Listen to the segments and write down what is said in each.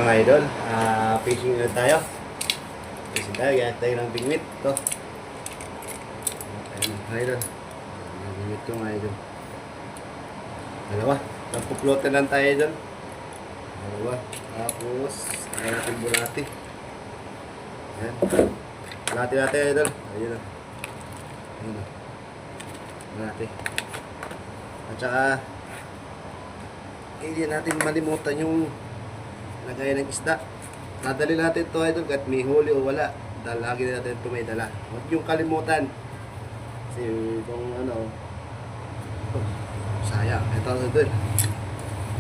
mga idol, fishing na tayo. Fishing tayo, gaya tayo ng bingwit. Ito. Ayan mga idol. Bingwit ito mga idol. Dalawa. Nagpuplotan lang tayo idol. Dalawa. Tapos, ayan natin bulati. Ayan. Bulati natin idol. Ayun o. Ayun o. Bulati. At saka, hindi natin malimutan yung lagay ng isda. Nadali natin ito idol kahit may huli o wala. Dahil lagi natin ito may dala. Huwag yung kalimutan. Kasi kung ano, sayang. Ito idol.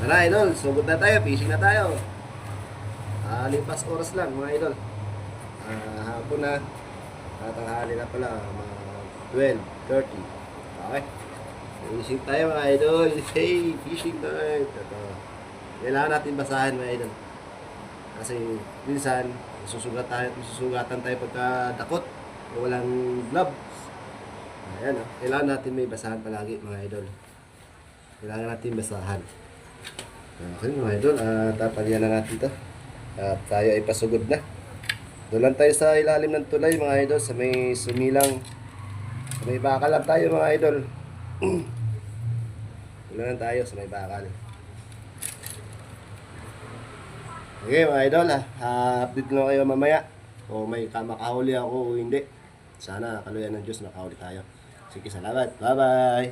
Tara idol, sugod na tayo. Fishing na tayo. Lipas oras lang mga idol. Hapon na. Tanghali na pala. Mga 12:30. Okay. Fishing tayo mga idol. Hey, fishing night. Ito. Kailangan natin basahin mga idol. Kasi minsan susugatan tayo pagka dakot o walang gloves. Ayan, kailangan natin may basahan palagi mga idol. Kailangan natin basahan. Okay mga idol, tapalian na natin ito. At tayo ay pasugod na. Doon lang tayo sa ilalim ng tulay mga idol, sa may sumilang. Sa may bakal lang tayo mga idol. Doon lang tayo sa may bakal. Okay mga idol, update ko kayo mamaya kung may makahuli ako o hindi. Sana kaluyan ng Diyos makahuli tayo. Sige, salamat. Bye bye.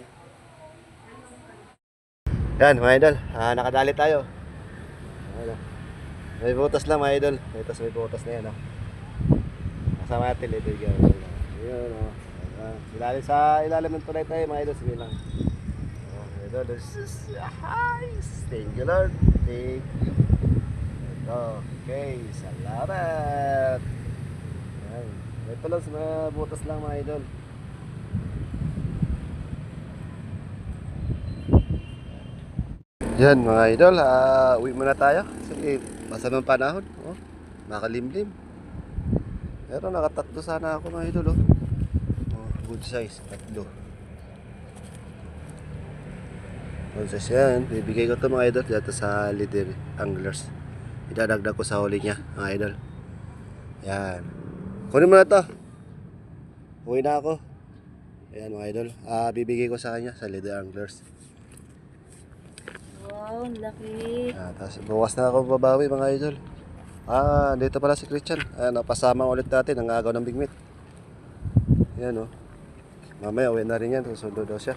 Yan mga idol, nakadali tayo. May butas lang mga idol. May butas na yan. Kasama natin ito yung yun, ilalim sa ilalim ng tulay tayo mga idol. Sige lang. Idol, this is thank you Lord. Thank you. Okay, salamat. Ayan. Ito lang sa mga butas lang mga idol. Yan mga idol, uwi muna tayo. Kasi basa ng panahon. Makalimlim. Pero nakatatlo sana ako mga idol. Good size, tatlo. Good size yan. Bibigay ko ito mga idol dito sa Leader Anglers. Idadagdag ko sa huli niya mga idol. Yan. Kunin mo na ito. Uwi na ako. Ayan mga idol. Bibigay ko sa kanya sa Leader Anglers. Wow, laki. Tapos bukas na ako babawi mga idol. Dito pala si Christian. Napasama ulit natin ang agaw ng bingwit. Yan Mamaya uwi na rin yan. Susundo daw siya.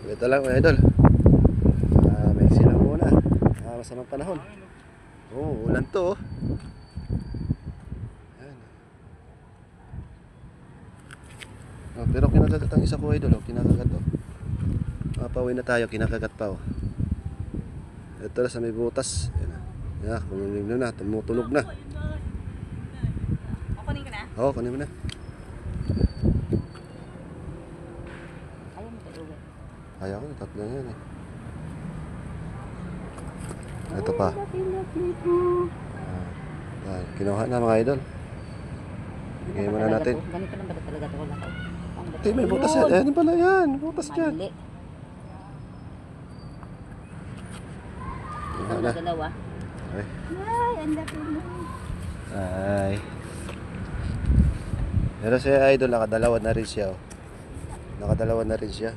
Ito lang mga idol. May silang muna. Masamang panahon. Ulan to. Yan. Pero kinakagat ang isa ko idol. Kinakagat Pauwi na tayo, kinakagat pa Ito na sa may butas. Yan kumulim na, tumutunog na. Kunin ko na? Oo, kunin mo na. Ayaw mo tayo uwi. Ayaw ko, tatlo na yan Ito pa. Kinuha na mga idol. Bigay mo na natin. Ganito lang ba talaga ito? Ito may butas yan. Ayan pala yan. Butas dyan. Mali. Kinuha na. Dalawa. Ay. Ay, ang laki mo. Ay. Pero si idol nakadalawa na rin siya. Nakadalawa na rin siya.